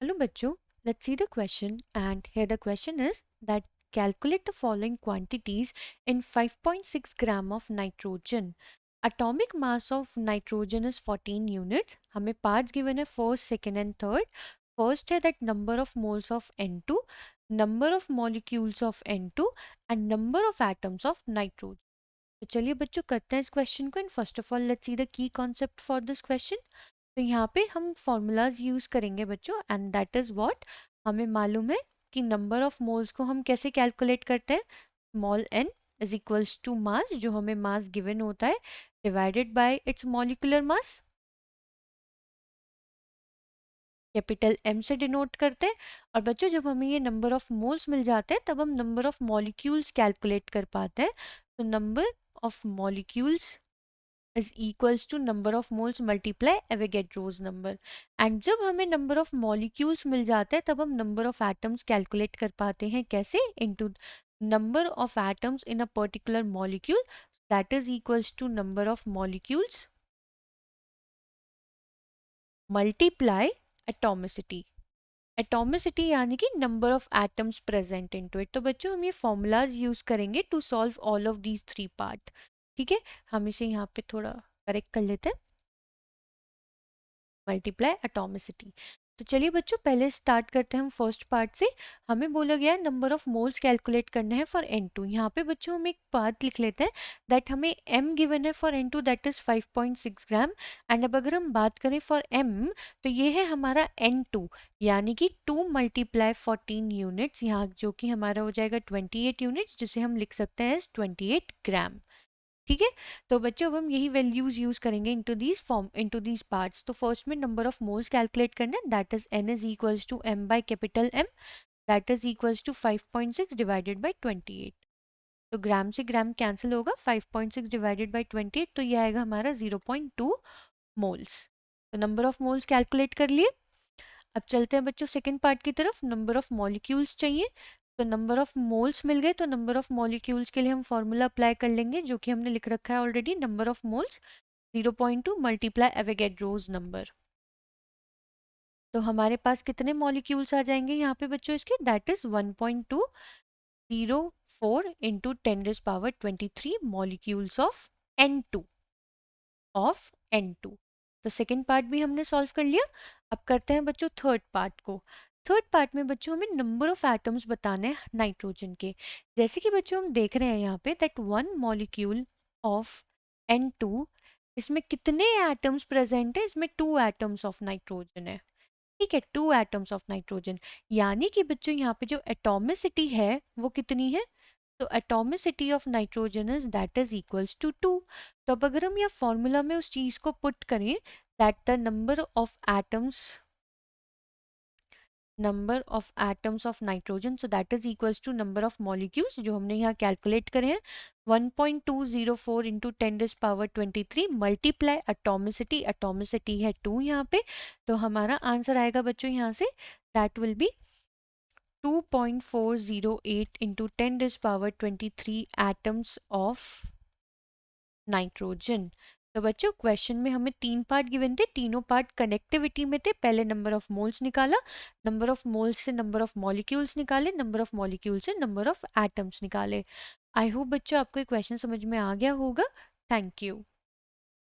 Hello bachcho, let's see the question, and here the question is that calculate the following quantities in 5.6 gram of nitrogen. Atomic mass of nitrogen is 14 units. हमें parts given है first, second and third. First है that number of moles of N2, number of molecules of N2 and number of atoms of nitrogen. तो चलिए बच्चों करते हैं इस question को, and first of all let's see the key concept for this question. तो यहाँ पे हम फॉर्मूलाज यूज करेंगे बच्चों, एंड दैट इज व्हाट हमें मालूम है कि नंबर ऑफ मोल्स को हम कैसे कैलकुलेट करते हैं. Small n is equals to mass, जो हमें मास गिवन होता है, divided by its molecular mass, capital M से डिनोट करते हैं. और बच्चों जब हमें ये नंबर ऑफ मोल्स मिल जाते हैं तब हम नंबर ऑफ मॉलिक्यूल्स कैलकुलेट कर पाते हैं. तो number of molecules is equals to number of moles multiply Avogadro's number. And जब हमें नंबर ऑफ मॉलिक्यूल्स मिल जाते हैं तब हम नंबर ऑफ एटम्स कैलकुलेट कर पाते हैं. कैसे? Into number of atoms in a particular molecule, that is equals to number of molecules multiply atomicity. Atomicity यानी कि number of atoms present into it. तो बच्चों हम ये फॉर्मूलाज यूज करेंगे to solve all of these three part. ठीक है, हम इसे यहाँ पे थोड़ा करेक्ट कर लेते हैं. Multiply atomicity. तो चलिए बच्चों पहले स्टार्ट करते हैं हम फर्स्ट पार्ट से. हमें बोला गया है नंबर ऑफ मोल्स कैलकुलेट करने हैं फॉर N2. यहाँ पे बच्चों हम एक बात लिख लेते हैं दैट हमें M गिवन है for N2 that is 5.6 gram. And अब अगर हम बात करें फॉर M, तो ये है हमारा N2 यानी कि 2 मल्टीप्लाई 14 यूनिट्स, यहाँ जो कि हमारा हो जाएगा 28 यूनिट्स, जिसे हम लिख सकते हैं 28 ग्राम. ठीक है, तो बच्चों अब हम यही वैल्यूज यूज करेंगे इनटू दीज पार्ट्स. तो फर्स्ट में नंबर ऑफ मोल्स कैलकुलेट करना है, that is n is equals to m by capital M, that is equals to 5.6 divided by 28. तो ग्राम से ग्राम कैंसिल होगा, 5.6 डिवाइडेड बाय 28, तो ये आएगा हमारा 0.2 मोल्स. तो नंबर ऑफ मोल्स कैलकुलेट कर लिए. अब चलते हैं बच्चों सेकंड पार्ट की तरफ. नंबर ऑफ मॉलिक्यूल्स चाहिए. तो नंबर ऑफ मोल्स मिल गए, तो नंबर ऑफ मॉलिक्यूल्स के लिए हम फॉर्मूला अप्लाई कर लेंगे जो कि हमने लिख रखा है already. Number of moles 0.2 multiply Avogadro's number. तो हमारे पास कितने मॉलिक्यूल्स आ जाएंगे यहाँ पे बच्चों इसके, that is 1.204 into 10⁻23 molecules of N2. तो सेकेंड पार्ट भी हमने सॉल्व कर लिया. अब करते हैं बच्चों थर्ड पार्ट को. थर्ड पार्ट में बच्चों हमें नंबर ऑफ एटम्स बताने हैं नाइट्रोजन के. जैसे कि बच्चों हम देख रहे हैं यहाँ पे that one molecule of N2, इसमें कितने एटम्स प्रेजेंट है, इसमें 2 एटम्स ऑफ नाइट्रोजन है. ठीक है, 2 एटम्स ऑफ नाइट्रोजन, यानी कि बच्चों यहाँ पे जो एटॉमिसिटी है वो कितनी है. तो atomicity of nitrogen is that is equals to 2. तो अब अगर हम यह फॉर्मूला में उस चीज को पुट करें that the number of atoms of nitrogen, so that is equals to number of molecules जो हमने यहाँ कैलकुलेट करे हैं 1.204 इंटू 10⁻23 मल्टीप्लाई एटॉमिसिटी. एटॉमिसिटी है 2 यहाँ पे. तो हमारा आंसर आएगा बच्चों यहाँ say that will be 2.408 into 10⁻23 atoms of nitrogen. तो बच्चों क्वेश्चन में हमें 3 पार्ट गिवन थे, तीनों पार्ट कनेक्टिविटी में थे. पहले नंबर ऑफ मोल्स निकाला, नंबर ऑफ मोल्स से नंबर ऑफ मॉलिक्यूल्स निकाले, नंबर ऑफ मॉलिक्यूल से नंबर ऑफ एटम्स निकाले. आई होप बच्चों आपको ये क्वेश्चन समझ में आ गया होगा. Thank you.